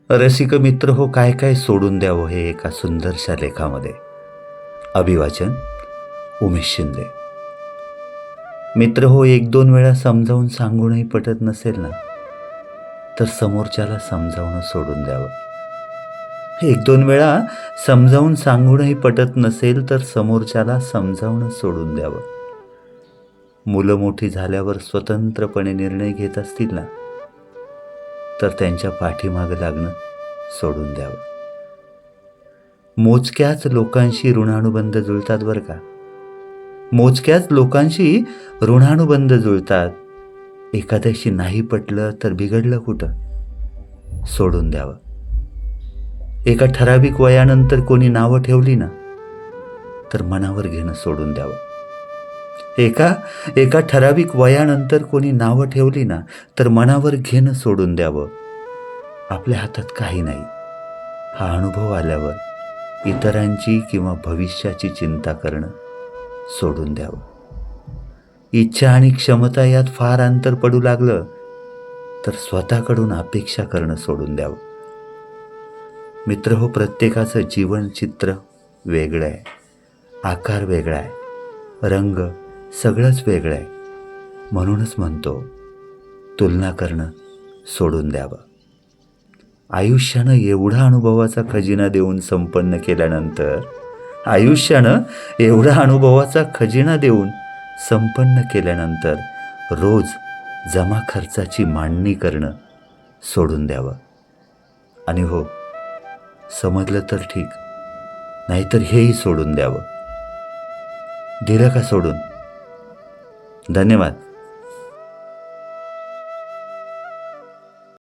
रसिक मित्र हो, काय काय सोडून द्यावं हे एका सुंदरशा लेखामध्ये. अभिवाचन उमेश शिंदे. मित्र हो, एक दोन वेळा समजावून सांगूनही पटत नसेल ना, तर समोरच्याला समजावणं सोडून द्यावं. एक दोन वेळा समजावून सांगूनही पटत नसेल तर समोरच्याला समजावणं सोडून द्यावं. मुलं मोठी झाल्यावर स्वतंत्रपणे निर्णय घेत असतील ना, तर त्यांच्या पाठीमागे लागणं सोडून द्यावं. मोजक्याच लोकांशी ऋणानुबंध जुळतात बरं का. मोजक्याच लोकांशी ऋणानुबंध जुळतात. एखाद्याशी नाही पटलं तर बिघडलं कुठं, सोडून द्यावं. एका ठराविक वयानंतर कोणी नावं ठेवली ना, तर मनावर घेणं सोडून द्यावं. एका ठराविक वयानंतर कोणी नावं ठेवली ना, तर मनावर घेणं सोडून द्यावं. आपल्या हातात काही नाही हा अनुभव आल्यावर इतरांची किंवा भविष्याची चिंता करणं सोडून द्यावं. इच्छा आणि क्षमता यात फार अंतर पडू लागलं तर स्वतःकडून अपेक्षा करणं सोडून द्यावं. मित्र हो, प्रत्येकाचं जीवनचित्र वेगळं आहे, आकार वेगळा आहे, रंग सगळंच वेगळं आहे. म्हणूनच म्हणतो, तुलना करणं सोडून द्यावं. आयुष्यानं एवढा अनुभवाचा खजिना देऊन संपन्न केल्यानंतर रोज जमा खर्चाची मांडणी करणं सोडून द्यावं. आणि हो, समजलं तर ठीक, नाहीतर हेही सोडून द्यावं. दिलं का सोडून? धन्यवाद.